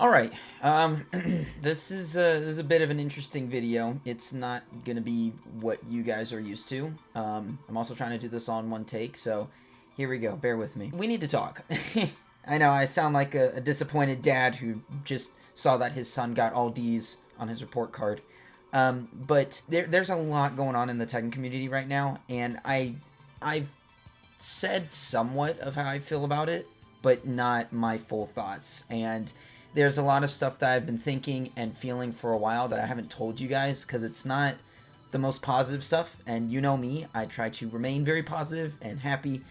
Alright, this is a bit of an interesting video. It's not gonna be what you guys are used to. I'm also trying to do this all in one take, so here we go, bear with me. We need to talk. I know, I sound like a disappointed dad who just saw that his son got all D's on his report card. But there's a lot going on in the Tekken community right now, and I've said somewhat of how I feel about it, but not my full thoughts. And there's a lot of stuff that I've been thinking and feeling for a while that I haven't told you guys because it's not the most positive stuff. And you know me, I try to remain very positive and happy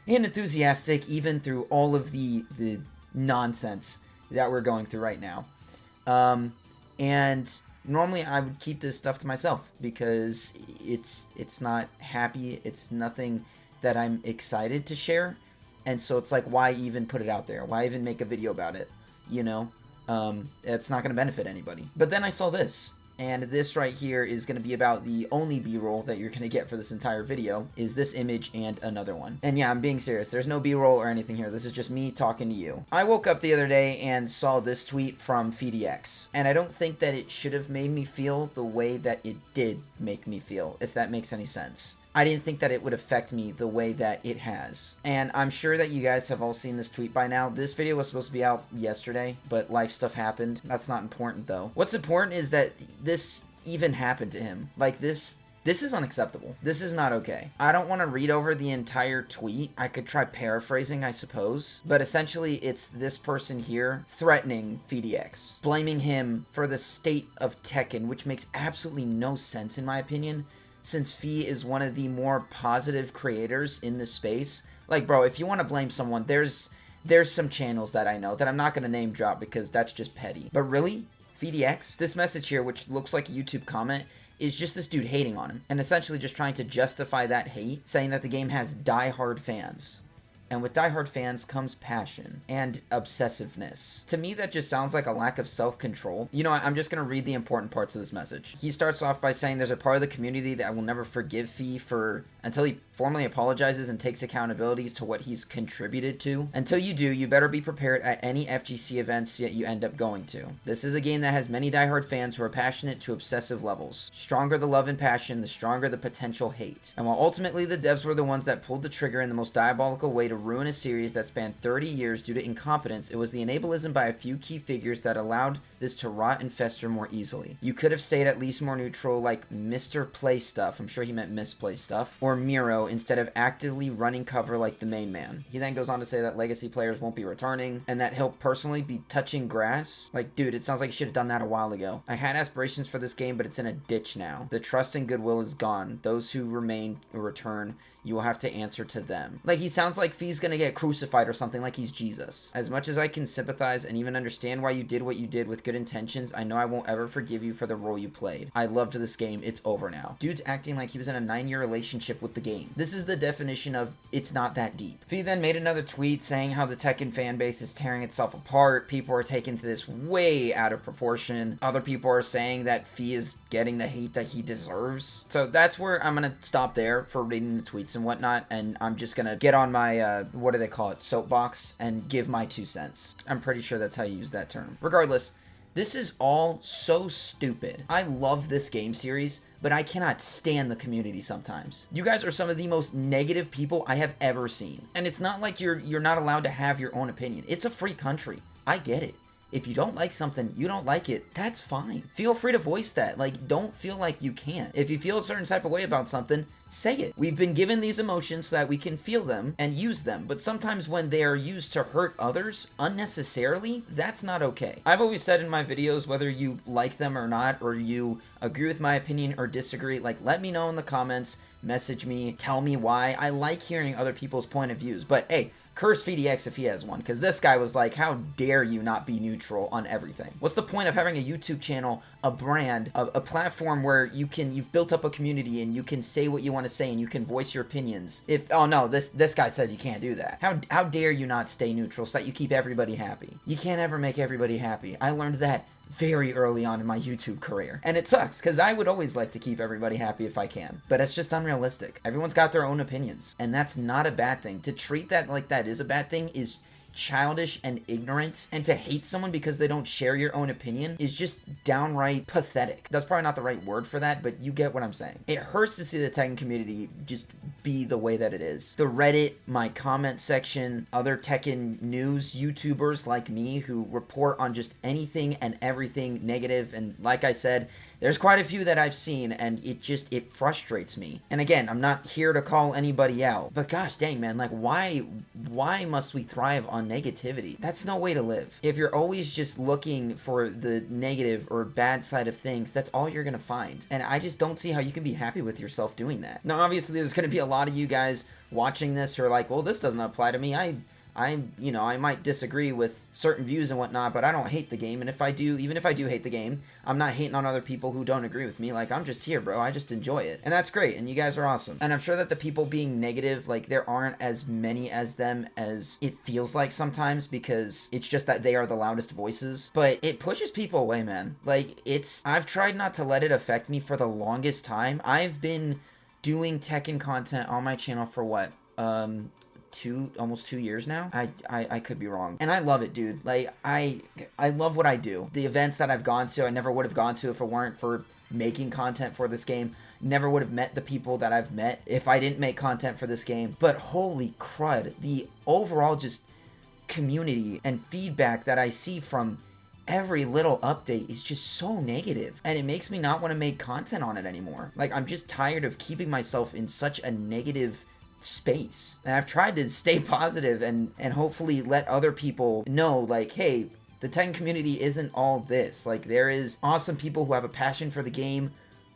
and enthusiastic even through all of the nonsense that we're going through right now. And normally I would keep this stuff to myself because it's not happy. It's nothing that I'm excited to share. And so it's like, why even put it out there? Why even make a video about it? You know, it's not going to benefit anybody. But then I saw this, and this right here is going to be about the only B-roll that you're going to get for this entire video, is this image and another one. And yeah, I'm being serious. There's no B-roll or anything here. This is just me talking to you. I woke up the other day and saw this tweet from PhiDX, and I don't think that it should have made me feel the way that it did make me feel, if that makes any sense. I didn't think that it would affect me the way that it has. And I'm sure that you guys have all seen this tweet by now. This video was supposed to be out yesterday, but life stuff happened. That's not important though. What's important is that this even happened to him. Like this is unacceptable. This is not okay. I don't want to read over the entire tweet. I could try paraphrasing, I suppose. But essentially, it's this person here threatening PhiDX, blaming him for the state of Tekken, which makes absolutely no sense in my opinion, since Phi is one of the more positive creators in this space. Like, bro, if you want to blame someone, there's some channels that I know that I'm not going to name drop because that's just petty. But really? PhiDX? This message here, which looks like a YouTube comment, is just this dude hating on him, and essentially just trying to justify that hate, saying that the game has die-hard fans. And with diehard fans comes passion and obsessiveness. To me, that just sounds like a lack of self-control. You know what? I'm just going to read the important parts of this message. He starts off by saying there's a part of the community that will never forgive Phi for until he formally apologizes and takes accountabilities to what he's contributed to. Until you do, you better be prepared at any FGC events that you end up going to. This is a game that has many diehard fans who are passionate to obsessive levels. Stronger the love and passion, the stronger the potential hate. And while ultimately the devs were the ones that pulled the trigger in the most diabolical way to ruin a series that spanned 30 years due to incompetence, it was the enablism by a few key figures that allowed this to rot and fester more easily. You could have stayed at least more neutral, like Mr. Play Stuff, I'm sure he meant Misplay Stuff, or Miro, instead of actively running cover like the main man. He then goes on to say that legacy players won't be returning, and that he'll personally be touching grass. Like, dude, it sounds like he should have done that a while ago. I had aspirations for this game, but it's in a ditch now. The trust and goodwill is gone. Those who remain or return, you will have to answer to them. Like, he sounds like Phi's gonna get crucified or something, like he's Jesus. As much as I can sympathize and even understand why you did what you did with good intentions, I know I won't ever forgive you for the role you played. I loved this game. It's over now. Dude's acting like he was in a 9-year relationship with the game. This is the definition of it's not that deep. Phi then made another tweet saying how the Tekken fan base is tearing itself apart. People are taking this way out of proportion. Other people are saying that Phi is getting the hate that he deserves. So that's where I'm gonna stop there for reading the tweets and whatnot, and I'm just gonna get on my what do they call it, soapbox, and give my 2 cents. I'm pretty sure that's how you use that term. Regardless, this is all so stupid. I love this game series, but I cannot stand the community sometimes. You guys are some of the most negative people I have ever seen. And it's not like you're not allowed to have your own opinion. It's a free country. I get it. If you don't like something, you don't like it, that's fine. Feel free to voice that. Like, don't feel like you can't. If you feel a certain type of way about something, say it. We've been given these emotions so that we can feel them and use them, but sometimes when they are used to hurt others unnecessarily, that's not okay. I've always said in my videos, whether you like them or not, or you agree with my opinion or disagree, like, let me know in the comments, message me, tell me why. I like hearing other people's point of views, but hey, curse PhiDX if he has one, because this guy was like, how dare you not be neutral on everything? What's the point of having a YouTube channel, a brand, a platform where you've built up a community and you can say what you want to say and you can voice your opinions? If, oh no, this guy says you can't do that. How dare you not stay neutral so that you keep everybody happy? You can't ever make everybody happy. I learned that very early on in my YouTube career. And it sucks, because I would always like to keep everybody happy if I can. But it's just unrealistic. Everyone's got their own opinions, and that's not a bad thing. To treat that like that is a bad thing is childish and ignorant, and to hate someone because they don't share your own opinion is just downright pathetic. That's probably not the right word for that, but you get what I'm saying. It hurts to see the Tekken community just be the way that it is. The Reddit, my comment section, other Tekken news YouTubers like me who report on just anything and everything negative, and like I said, there's quite a few that I've seen, and it frustrates me. And again, I'm not here to call anybody out, but gosh dang, man, like why must we thrive on negativity? That's no way to live. If you're always just looking for the negative or bad side of things, that's all you're gonna find. And I just don't see how you can be happy with yourself doing that. Now, obviously, there's gonna be a lot of you guys watching this who are like, well, this doesn't apply to me. I might disagree with certain views and whatnot, but I don't hate the game. And if I do, even if I do hate the game, I'm not hating on other people who don't agree with me. Like, I'm just here, bro. I just enjoy it. And that's great. And you guys are awesome. And I'm sure that the people being negative, like, there aren't as many as them as it feels like sometimes, because it's just that they are the loudest voices. But it pushes people away, man. Like, I've tried not to let it affect me for the longest time. I've been doing Tekken content on my channel for what? Almost 2 years now. I could be wrong, and I love it, dude. Like, I love what I do. The events that I've gone to, I never would have gone to if it weren't for making content for this game. Never would have met the people that I've met if I didn't make content for this game. But holy crud, the overall just community and feedback that I see from every little update is just so negative, and it makes me not want to make content on it anymore. Like, I'm just tired of keeping myself in such a negative space, and I've tried to stay positive and hopefully let other people know, like, hey, the Tekken community isn't all this. Like, there is awesome people who have a passion for the game,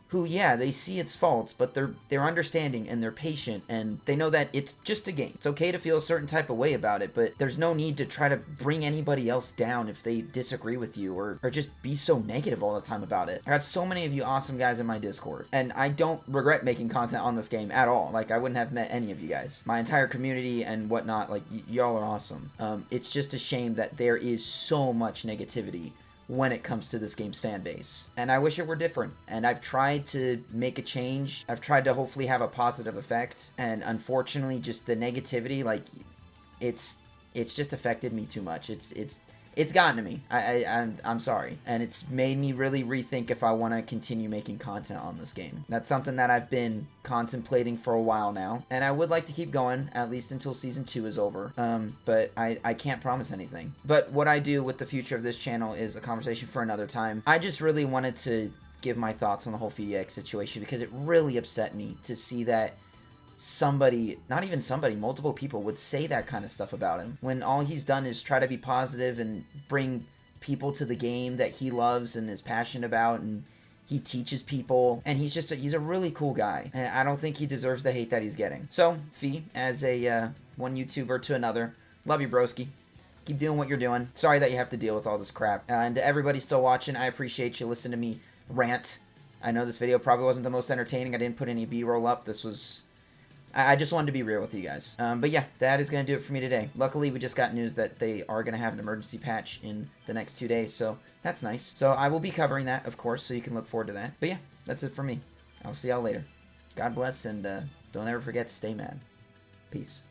who, yeah, they see its faults, but they're understanding and they're patient, and they know that it's just a game. It's okay to feel a certain type of way about it, but there's no need to try to bring anybody else down if they disagree with you, or just be so negative all the time about it. I got so many of you awesome guys in my Discord, and I don't regret making content on this game at all. Like, I wouldn't have met any of you guys. My entire community and whatnot, like, y'all are awesome. It's just a shame that there is so much negativity when it comes to this game's fan base, and I wish it were different. And I've tried to make a change. I've tried to hopefully have a positive effect, and unfortunately, just the negativity, like, it's just affected me too much. It's gotten to me. I'm sorry, and it's made me really rethink if I want to continue making content on this game. That's something that I've been contemplating for a while now, and I would like to keep going at least until Season 2 is over, but I can't promise anything. But what I do with the future of this channel is a conversation for another time. I just really wanted to give my thoughts on the whole PhiDX situation, because it really upset me to see that somebody, not even somebody, multiple people would say that kind of stuff about him, when all he's done is try to be positive and bring people to the game that he loves and is passionate about, and he teaches people, and he's a really cool guy, and I don't think he deserves the hate that he's getting. So, Phi, as a one YouTuber to another, love you, broski. Keep doing what you're doing. Sorry that you have to deal with all this crap. And to everybody still watching, I appreciate you listening to me rant. I know this video probably wasn't the most entertaining. I didn't put any B-roll up. I just wanted to be real with you guys. But yeah, that is going to do it for me today. Luckily, we just got news that they are going to have an emergency patch in the next 2 days, so that's nice. So I will be covering that, of course, so you can look forward to that. But yeah, that's it for me. I'll see y'all later. God bless, and don't ever forget to stay mad. Peace.